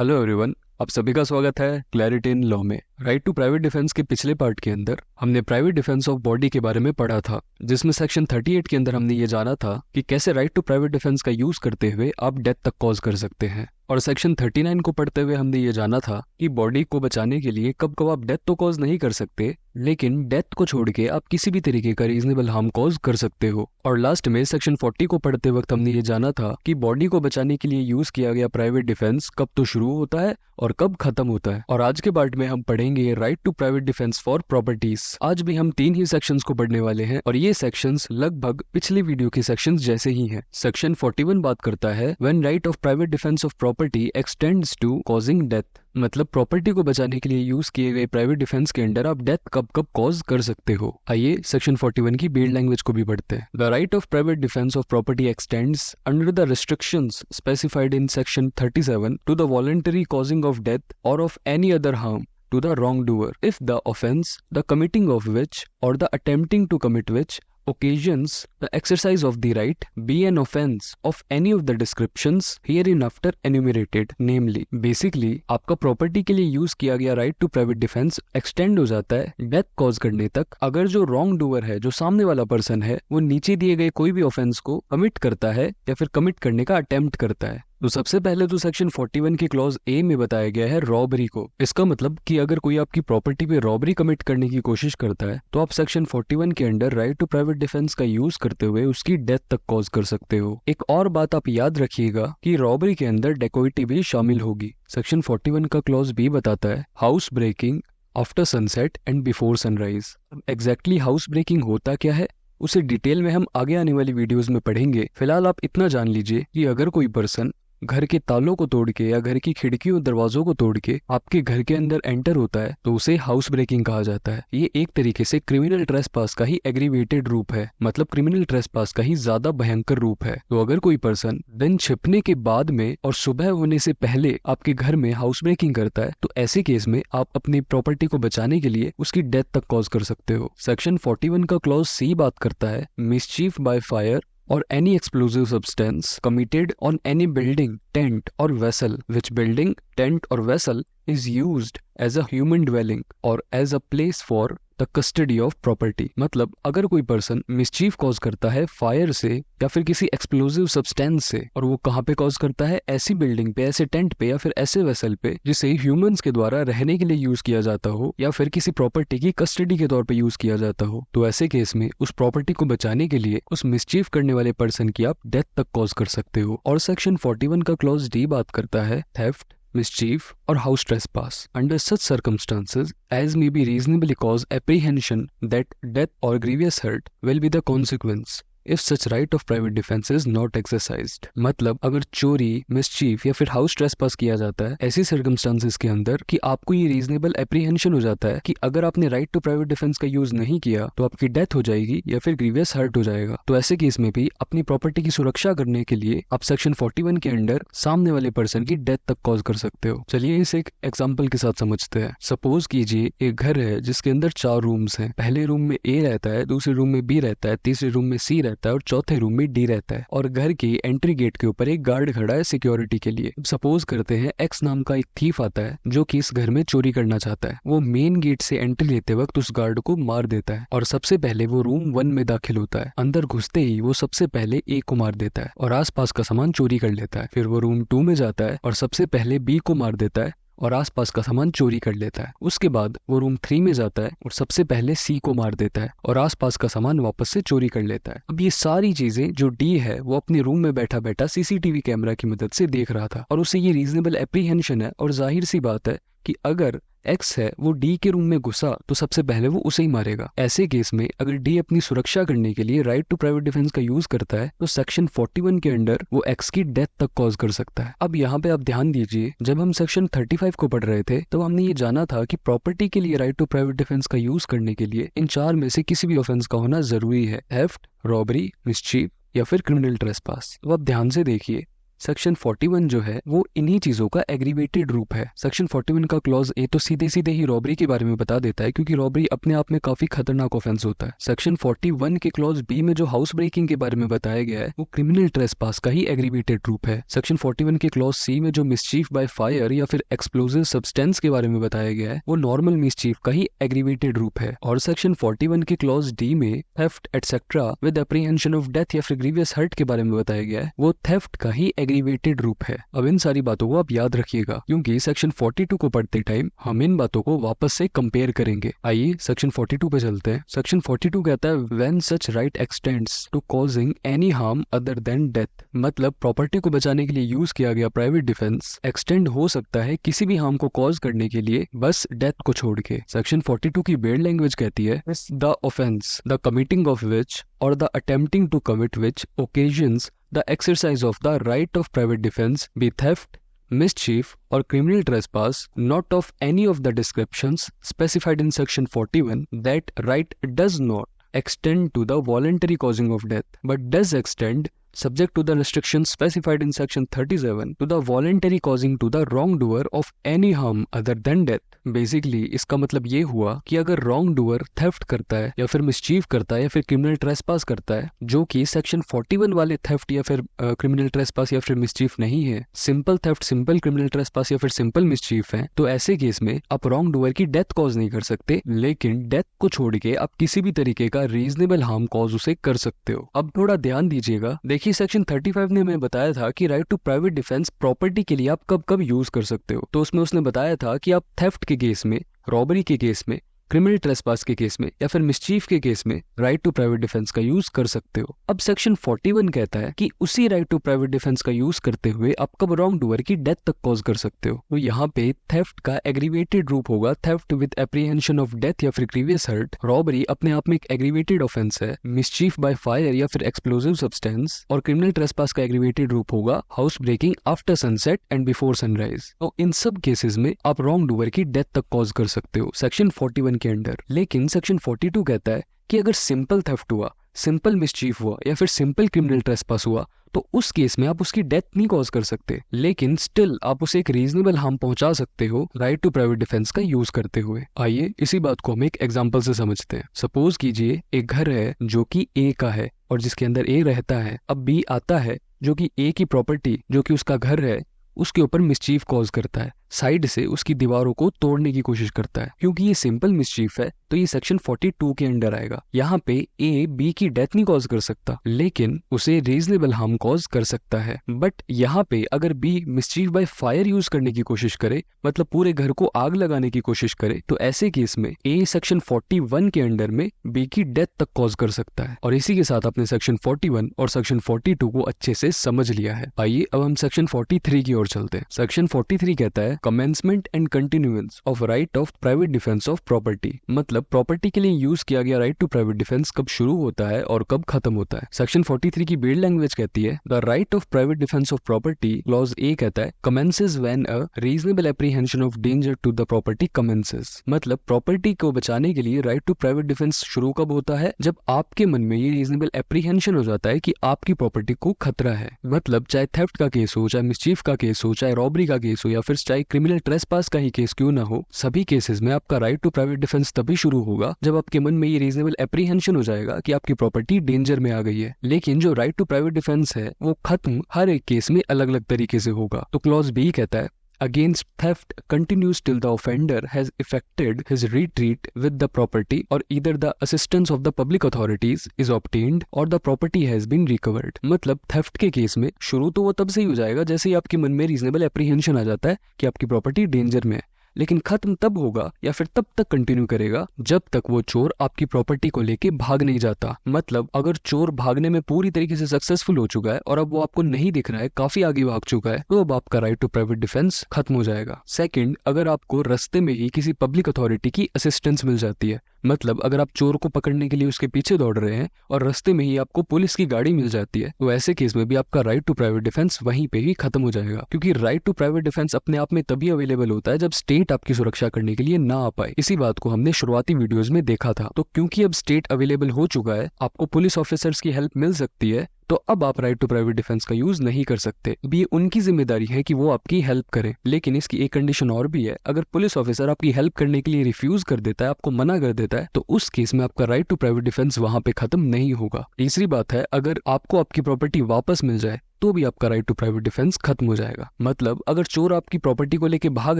Hello everyone, आप सभी का स्वागत है क्लैरिटी इन लॉ में। राइट टू प्राइवेट डिफेंस के पिछले पार्ट के अंदर हमने प्राइवेट डिफेंस ऑफ बॉडी के बारे में पढ़ा था, जिसमें सेक्शन 38 के अंदर हमने ये जाना था कि कैसे राइट टू प्राइवेट डिफेंस का यूज करते हुए आप डेथ तक कॉज कर सकते हैं। और सेक्शन 39 को पढ़ते हुए हमने ये जाना था कि बॉडी को बचाने के लिए कब कब आप डेथ तो कॉज नहीं कर सकते, लेकिन डेथ को छोड़ के आप किसी भी तरीके का रीजनेबल हार्म कॉज कर सकते हो। और लास्ट में सेक्शन 40 को पढ़ते वक्त हमने ये जाना था कि बॉडी को बचाने के लिए यूज किया गया प्राइवेट डिफेंस कब तो शुरू होता है और कब खत्म होता है। और आज के पार्ट में हम पढ़ेंगे right to private defence for properties. आज भी हम 3 ही सेक्शंस को पढ़ने वाले हैं और ये सेक्शंस लगभग पिछले वीडियो के सेक्शंस जैसे ही हैं। सेक्शन 41 बात करता है when right of private defence of property extends to causing death, मतलब प्रॉपर्टी को बचाने के लिए यूज किए गए प्राइवेट डिफेंस के अंडर आप डेथ कब कब कॉज कर सकते हो। आइए सेक्शन 41 की बेल्ड लैंग्वेज को भी पढ़ते हैं। The right of private defence of property extends under the restrictions specified in section 37 to the voluntary causing of death or of any other harm to the wrongdoer if the offense, the committing of which or the attempting to commit which occasions the exercise of the right be an offense of any of the descriptions hereinafter enumerated, namely basically आपका property के लिए use किया गया right to private defence extend हो जाता है death cause करने तक अगर जो रॉन्ग डूअर है, जो सामने वाला पर्सन है, वो नीचे दिए गए कोई भी ऑफेंस को कमिट करता है या फिर कमिट करने का अटेम्प्ट करता है। तो सबसे पहले तो सेक्शन 41 के क्लॉज ए में बताया गया है रॉबरी को। इसका मतलब कि अगर कोई आपकी प्रॉपर्टी पे रॉबरी कमिट करने की कोशिश करता है तो आप सेक्शन 41 के under right to private defence का यूज करते हुए उसकी डेथ तक कॉज कर सकते हो। एक और बात आप याद रखिएगा कि रॉबरी के अंदर डेकोइटी भी शामिल होगी। सेक्शन 41 का क्लॉज बी बताता है house breaking after sunset and before sunrise. Exactly house breaking होता क्या है उसे डिटेल में हम आगे आने वाली वीडियोस में पढ़ेंगे। फिलहाल आप इतना जान लीजिए कि अगर कोई पर्सन घर के तालों को तोड़ के या घर की खिड़कियों दरवाजों को तोड़ के आपके घर के अंदर एंटर होता है तो उसे हाउस ब्रेकिंग कहा जाता है। ये एक तरीके से क्रिमिनल ट्रेसपास का ही एग्रीवेटेड रूप है, मतलब क्रिमिनल ट्रेसपास का ही ज्यादा भयंकर रूप है। तो अगर कोई पर्सन दिन छिपने के बाद में और सुबह होने से पहले आपके घर में हाउस ब्रेकिंग करता है तो ऐसे केस में आप अपनी प्रॉपर्टी को बचाने के लिए उसकी डेथ तक कॉज कर सकते हो। सेक्शन 41 का क्लॉज सी बात करता है mischief by fire or any explosive substance committed on any building, tent or vessel which building, tent or vessel is used as a human dwelling or as a place for the custody of property। मतलब अगर कोई person mischief cause करता है fire से या फिर किसी explosive substance से, और वो कहाँ पे कॉज करता है, ऐसी बिल्डिंग पे, ऐसे टेंट पे या फिर ऐसे वेसल पे जिसे ह्यूमंस के द्वारा रहने के लिए यूज किया जाता हो या फिर किसी प्रॉपर्टी की कस्टडी के तौर पे यूज किया जाता हो, तो ऐसे केस में उस प्रॉपर्टी को बचाने के लिए उस मिसचीफ करने वाले पर्सन की आप डेथ तक कॉज कर सकते हो। और सेक्शन 41 का क्लॉज डी बात करता है theft, mischief or house trespass under such circumstances as may be reasonably cause apprehension that death or grievous hurt will be the consequence if such right of private defense is not exercised। मतलब अगर चोरी, mischief या फिर house trespass किया जाता है ऐसी circumstances के अंदर कि आपको ये रीजनेबल एप्रीहेंशन हो जाता है कि अगर आपने राइट टू प्राइवेट डिफेंस का यूज नहीं किया तो आपकी डेथ हो जाएगी या फिर ग्रीवियस हर्ट हो जाएगा, तो ऐसे केस में भी अपनी प्रॉपर्टी की सुरक्षा करने के लिए आप सेक्शन 41 के अंडर सामने वाले पर्सन की डेथ तक कॉज कर सकते हो। चलिए इसे एक एग्जाम्पल के साथ समझते हैं। सपोज कीजिए एक घर है जिसके अंदर 4 रूम्स हैं। पहले रूम में ए रहता है, दूसरे रूम में बी रहता है, तीसरे रूम में सी रहता है और चौथे रूम में डी रहता है। और घर की एंट्री गेट के ऊपर एक गार्ड खड़ा है सिक्योरिटी के लिए। सपोज करते हैं एक्स नाम का एक थीफ आता है जो कि इस घर में चोरी करना चाहता है। वो मेन गेट से एंट्री लेते वक्त उस गार्ड को मार देता है और सबसे पहले वो रूम 1 में दाखिल होता है। अंदर घुसते ही वो सबसे पहले ए को मार देता है और आसपास का सामान चोरी कर लेता है। फिर वो रूम 2 में जाता है और सबसे पहले बी को मार देता है और आसपास का सामान चोरी कर लेता है। उसके बाद वो रूम 3 में जाता है और सबसे पहले सी को मार देता है और आसपास का सामान वापस से चोरी कर लेता है। अब ये सारी चीजें जो डी है वो अपने रूम में बैठा बैठा सीसीटीवी कैमरा की मदद से देख रहा था और उसे ये रीजनेबल एप्रीहेंशन है और जाहिर सी बात है कि अगर एक्स है वो डी के रूम में घुसा तो सबसे पहले वो उसे ही मारेगा। ऐसे केस में अगर डी अपनी सुरक्षा करने के लिए राइट टू प्राइवेट डिफेंस का यूज करता है तो सेक्शन 41 के अंडर वो एक्स की डेथ तक कॉज कर सकता है। अब यहाँ पे आप ध्यान दीजिए, जब हम सेक्शन 35 को पढ़ रहे थे तो हमने ये जाना था कि प्रॉपर्टी के लिए राइट टू प्राइवेट डिफेंस का यूज करने के लिए इन 4 में से किसी भी ऑफेंस का होना जरूरी है, थेफ्ट, रॉबरी, मिसचीफ या फिर क्रिमिनल ट्रेसपास। तो आप ध्यान से देखिए सेक्शन 41 जो है वो इन्हीं चीजों का एग्रीवेटेड रूप है। सेक्शन 41 का क्लॉज ए तो सीधे सीधे ही रॉबरी के बारे में बता देता है, क्योंकि रॉबरी अपने आप में काफी खतरनाक ऑफेंस होता है। सेक्शन 41 के क्लॉज बी में जो हाउस ब्रेकिंग के बारे में बताया गया है वो क्रिमिनल ट्रेसपास का ही एग्रीवेटेड रूप है। सेक्शन 41 के क्लॉज सी में जो मिसचीफ बाय फायर या फिर एक्सप्लोजिव सब्सटेंस के बारे में बताया गया है वो नॉर्मल मिसचीफ का ही एग्रीवेटेड रूप है। और सेक्शन 41 के क्लॉज डी में theft etcetera with apprehension of death या फिर ग्रीवियस हर्ट के बारे में बताया गया है वो थेफ्ट का ही एग्रीवेटेड रूप है। अब इन सारी बातों को आप याद रखिएगा, क्योंकि सेक्शन 42 को पढ़ते टाइम हम इन बातों को वापस से कंपेयर करेंगे। आइए सेक्शन 42 पे चलते हैं। सेक्शन 42 कहता है when such right extends to causing any harm other than death, मतलब प्रॉपर्टी को बचाने के लिए यूज किया गया प्राइवेट डिफेंस एक्सटेंड हो सकता है किसी भी हार्म को कॉज करने के लिए, बस डेथ को छोड़ के। सेक्शन 42 की बेड लैंग्वेज कहती है the offence the committing of which or the attempting to commit which occasions the exercise of the right of private defense be theft, mischief or criminal trespass not of any of the descriptions specified in section 41, that right does not extend to the voluntary causing of death but does extend subject to the restrictions specified in section 37 to the voluntary causing to the wrongdoer of any harm other than death। Basically इसका मतलब ये हुआ कि अगर wrong doer theft करता है या फिर मिसचीफ करता है या फिर क्रिमिनल ट्रेसपास करता है, जो कि सेक्शन 41 वाले थेफ्ट या फिर क्रिमिनल ट्रेसपास या फिर मिसचीफ नहीं है, simple theft, simple criminal trespass या फिर सिंपल मिसचीफ है, तो ऐसे केस में आप रॉन्ग डूअर की डेथ कॉज नहीं कर सकते, लेकिन डेथ को छोड़ के आप किसी भी तरीके का रीजनेबल हार्म कॉज उसे कर सकते हो। अब थोड़ा ध्यान दीजिएगा, देखिए सेक्शन 35 ने हमें बताया था कि right to private defence property के लिए आप कब कब यूज कर सकते हो। तो उसमें उसने बताया था कि आप थेफ्ट के केस में, रॉबरी के केस में, क्रिमिनल ट्रेसपास के केस में या फिर मिसचीफ के केस में राइट टू प्राइवेट डिफेंस का यूज कर सकते हो। अब सेक्शन 41 कहता है कि उसी राइट टू प्राइवेट डिफेंस का यूज करते हुए आप कब रॉन्ग डूअर की डेथ तक कॉज कर सकते हो। तो यहाँ पे थेफ्ट का एग्रीवेटेड रूप होगा theft with apprehension of death या फिर ग्रीवियस हर्ट। रॉबरी अपने आप में एक एग्रीवेटेड ऑफेंस है। मिसचीफ बाय फायर या फिर एक्सप्लोजिव सब्सटेंस और क्रिमिनल ट्रेसपास का एग्रीवेटेड रूप होगा house breaking after sunset and before sunrise. तो इन सब केसेस में आप रॉन्ग डूअर की डेथ तक कॉज कर सकते हो सेक्शन 41 के अंडर। लेकिन सेक्शन 42 कहता है कि अगर सिंपल थेफ्ट हुआ, सिंपल मिसचीफ हुआ या फिर सिंपल क्रिमिनल ट्रेसपास हुआ तो उस केस में आप उसकी डेथ नहीं कॉज कर सकते, लेकिन स्टिल आप उसे एक रीजनेबल हार्म पहुंचा सकते हो राइट टू प्राइवेट डिफेंस का यूज करते हुए। आइए इसी बात को हम एक एग्जांपल से समझते हैं। सपोज कीजिए एक घर है जो कि ए का है और जिसके अंदर ए रहता है। अब बी आता है जो कि ए की प्रॉपर्टी, जो कि उसका घर है, उसके ऊपर मिसचीफ कॉज करता है, साइड से उसकी दीवारों को तोड़ने की कोशिश करता है। क्योंकि ये सिंपल मिसचीफ है तो ये सेक्शन 42 के अंडर आएगा। यहाँ पे ए बी की डेथ नहीं कॉज कर सकता, लेकिन उसे रीजनेबल हार्म कॉज कर सकता है। बट यहाँ पे अगर B mischief by fire use करने की कोशिश करे, मतलब पूरे घर को आग लगाने की कोशिश करे, तो ऐसे केस में ए सेक्शन 41 के अंडर में बी की डेथ तक कॉज कर सकता है। और इसी के साथ आपने सेक्शन 41 और सेक्शन 42 को अच्छे से समझ लिया है। आइए अब हम सेक्शन 43 की ओर चलते हैं। सेक्शन 43 कहता है commencement and continuance of right of private defence of property, मतलब प्रॉपर्टी के लिए यूज किया गया राइट टू प्राइवेट डिफेंस कब शुरू होता है और कब खत्म होता है। सेक्शन 43 की बेड लैंग्वेज कहती है the right of private defence of property, clause A कहता है commences when a reasonable apprehension of danger to the property commences, मतलब प्रॉपर्टी को बचाने के लिए राइट टू प्राइवेट डिफेंस शुरू कब होता है, जब आपके मन में ये रीजनेबल एप्रीहेंशन हो जाता है कि आपकी प्रॉपर्टी को खतरा है। मतलब चाहे थेफ्ट का केस हो, चाहे मिसचीफ का केस हो, चाहे रॉबरी का केस हो या फिर चाहे क्रिमिनल ट्रेसपास का ही केस क्यों ना हो, सभी केसेस में आपका राइट टू प्राइवेट डिफेंस तभी शुरू होगा जब आपके मन में ये रीजनेबल एप्रीहेंशन हो जाएगा कि आपकी प्रॉपर्टी डेंजर में आ गई है। लेकिन जो राइट टू प्राइवेट डिफेंस है वो खत्म हर एक केस में अलग अलग तरीके से होगा। तो क्लॉज बी कहता है against theft continues till the offender has effected his retreat with the property or either the assistance of the public authorities is obtained or the property has been recovered। मतलब theft के case में शुरू तो वो तब से ही हो जाएगा जैसे ही आपके मन में रीजनेबल एप्रीहेंशन आ जाता है कि आपकी प्रॉपर्टी डेंजर में है, लेकिन खत्म तब होगा या फिर तब तक कंटिन्यू करेगा जब तक वो चोर आपकी प्रॉपर्टी को लेके भाग नहीं जाता। मतलब अगर चोर भागने में पूरी तरीके से सक्सेसफुल हो चुका है और अब वो आपको नहीं दिख रहा है, काफी आगे भाग चुका है, तो अब आपका राइट टू प्राइवेट डिफेंस खत्म हो जाएगा। सेकंड, अगर आपको रास्ते में ही किसी पब्लिक अथॉरिटी की असिस्टेंस मिल जाती है, मतलब अगर आप चोर को पकड़ने के लिए उसके पीछे दौड़ रहे हैं और रास्ते में ही आपको पुलिस की गाड़ी मिल जाती है, तो ऐसे केस में भी आपका राइट टू प्राइवेट डिफेंस वहीं पे ही खत्म हो जाएगा। क्योंकि राइट टू प्राइवेट डिफेंस अपने आप में तभी अवेलेबल होता है जब स्टेट आपकी सुरक्षा करने के लिए ना आ पाए। इसी बात को हमने शुरुआती वीडियोस में देखा था। तो क्योंकि अब स्टेट अवेलेबल हो चुका है, आपको पुलिस ऑफिसर्स की हेल्प मिल सकती है, तो अब आप राइट टू प्राइवेट डिफेंस का यूज नहीं कर सकते। अब ये उनकी जिम्मेदारी है कि वो आपकी हेल्प करें, लेकिन इसकी एक कंडीशन और भी है। अगर पुलिस ऑफिसर आपकी हेल्प करने के लिए रिफ्यूज कर देता है, आपको मना कर देता है, तो उस केस में आपका राइट टू प्राइवेट डिफेंस वहां पे खत्म नहीं होगा। तीसरी बात है, अगर आपको आपकी प्रॉपर्टी वापस मिल जाए तो भी आपका राइट टू प्राइवेट डिफेंस खत्म हो जाएगा। मतलब अगर चोर आपकी प्रॉपर्टी को लेके भाग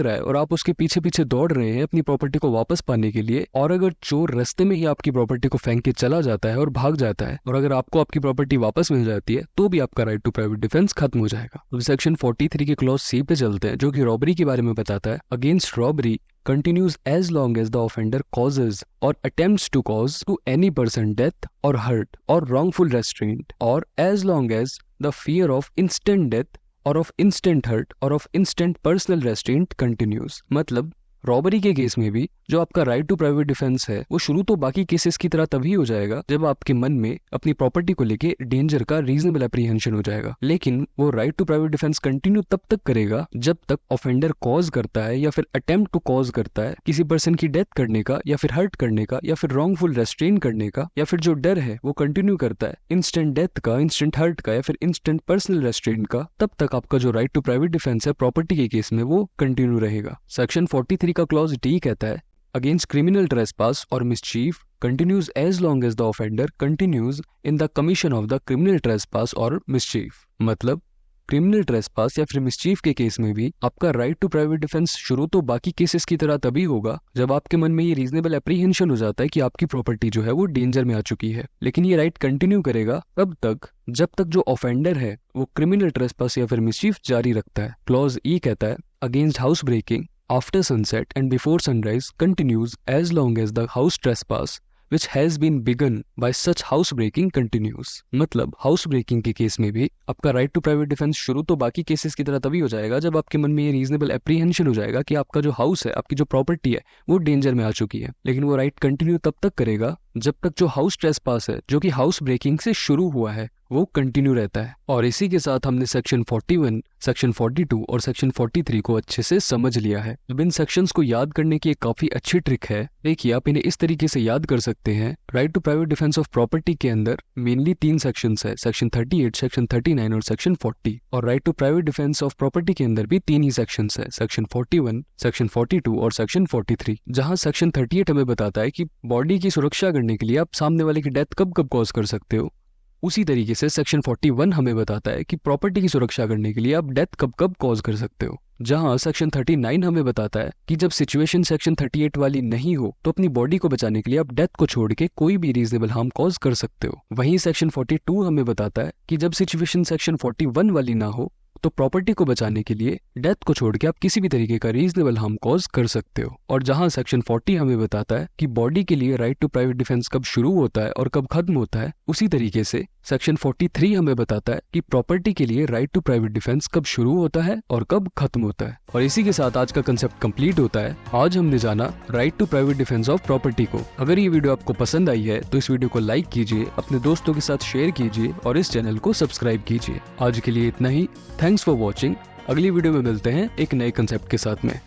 रहा है और आप उसके पीछे पीछे दौड़ रहे हैं अपनी प्रॉपर्टी को वापस पाने के लिए, और अगर चोर रास्ते में ही आपकी प्रॉपर्टी को फेंक के चला जाता है और भाग जाता है, और अगर आपको आपकी प्रॉपर्टी वापस मिल जाती है, तो भी आपका राइट टू प्राइवेट डिफेंस खत्म हो जाएगा। अब सेक्शन 43 के क्लॉज सी पे चलते हैं, जो कि रॉबरी के बारे में बताता है। Against robbery continues as long as the offender causes or attempts to cause to any person death or hurt or wrongful restraint, or as long as the fear of instant death or of instant hurt or of instant personal restraint continues। मतलब robbery के case में भी जो आपका right to private defence है वो शुरू तो बाकी केसेस की तरह तभी हो जाएगा जब आपके मन में अपनी प्रॉपर्टी को लेके डेंजर का रीजनेबल एप्रीहेंशन हो जाएगा। लेकिन वो right to private defence continue तब तक करेगा जब तक ऑफेंडर कॉज करता है या फिर अटेम्प्ट टू कॉज करता है किसी पर्सन की डेथ करने का, या फिर हर्ट करने का, या फिर रॉन्गफुल रेस्ट्रेन करने का, या फिर जो डर है वो कंटिन्यू करता है इंस्टेंट डेथ का, इंस्टेंट हर्ट का, या फिर इंस्टेंट पर्सनल रेस्ट्रेन का, तब तक आपका जो राइट टू प्राइवेट डिफेंस है प्रॉपर्टी के केस में वो कंटिन्यू रहेगा। सेक्शन 43 का क्लॉज डी कहता है अगेंस्ट क्रिमिनल ट्रेसपास और mischief continues as long as the offender continues in the commission of the criminal trespass or mischief। मतलब क्रिमिनल ट्रेसपास या फिर मिसचीफ के केस में भी आपका राइट टू प्राइवेट डिफेंस शुरू तो बाकी केसेस की तरह तभी होगा जब आपके मन में ये रीजनेबल एप्रीहेंशन हो जाता है कि आपकी प्रॉपर्टी जो है वो डेंजर में आ चुकी है। लेकिन ये राइट कंटिन्यू करेगा तब तक जब तक जो ऑफेंडर है वो क्रिमिनल ट्रेसपास या फिर मिसचीफ जारी रखता है। क्लॉज ई कहता है against house breaking after sunset and before sunrise continues as long as the house trespass which has been begun by such house breaking continues। मतलब हाउस ब्रेकिंग के case में भी आपका राइट टू प्राइवेट डिफेंस शुरू तो बाकी cases की तरह तभी हो जाएगा जब आपके मन में ये रीजनेबल एप्रीहेंशन हो जाएगा कि आपका जो हाउस है, आपकी जो प्रॉपर्टी है वो डेंजर में आ चुकी है। लेकिन वो राइट कंटिन्यू तब तक करेगा जब तक जो हाउस ट्रेसपास है जो कि हाउस ब्रेकिंग से शुरू हुआ है वो कंटिन्यू रहता है। और इसी के साथ हमने सेक्शन 41, सेक्शन 42 और सेक्शन 43 को अच्छे से समझ लिया है। अब इन सेक्शंस को याद करने की एक काफी अच्छी ट्रिक है। देखिए, आप इन्हें इस तरीके से याद कर सकते हैं। Right to private defence of property के अंदर मेनली 3 सेक्शंस है, सेक्शन 38, सेक्शन 39 और सेक्शन 40। और right to private defence of property के अंदर भी 3 ही सेक्शंस है, सेक्शन 41, सेक्शन 42 और सेक्शन 43। जहां सेक्शन 38 हमें बताता है कि बॉडी की सुरक्षा करने के लिए आप सामने वाले की डेथ कब कब कॉज कर सकते हो, उसी तरीके से सेक्शन 41 हमें बताता है कि प्रॉपर्टी की सुरक्षा करने के लिए आप डेथ कब कब कॉज कर सकते हो। जहां सेक्शन 39 हमें बताता है कि जब सिचुएशन सेक्शन 38 वाली नहीं हो तो अपनी बॉडी को बचाने के लिए आप डेथ को छोड़ के कोई भी रीजनेबल हार्म कॉज कर सकते हो। वहीं सेक्शन 42 हमें बताता है कि जब सिचुएशन सेक्शन 41 वाली ना हो तो प्रॉपर्टी को बचाने के लिए डेथ को छोड़ के आप किसी भी तरीके का रीजनेबल हार्म कॉज कर सकते हो। और जहां सेक्शन 40 हमें बताता है कि बॉडी के लिए राइट टू प्राइवेट डिफेंस कब शुरू होता है और कब खत्म होता है, उसी तरीके से सेक्शन 43 हमें बताता है कि प्रॉपर्टी के लिए राइट टू प्राइवेट डिफेंस कब शुरू होता है और कब खत्म होता है। और इसी के साथ आज का कंसेप्ट कंप्लीट होता है। आज हमने जाना right to private defence of property को। अगर ये वीडियो आपको पसंद आई है तो इस वीडियो को लाइक कीजिए, अपने दोस्तों के साथ शेयर कीजिए और इस चैनल को सब्सक्राइब कीजिए। आज के लिए इतना ही। Thanks for watching. अगली वीडियो में मिलते हैं एक नए कंसेप्ट के साथ में।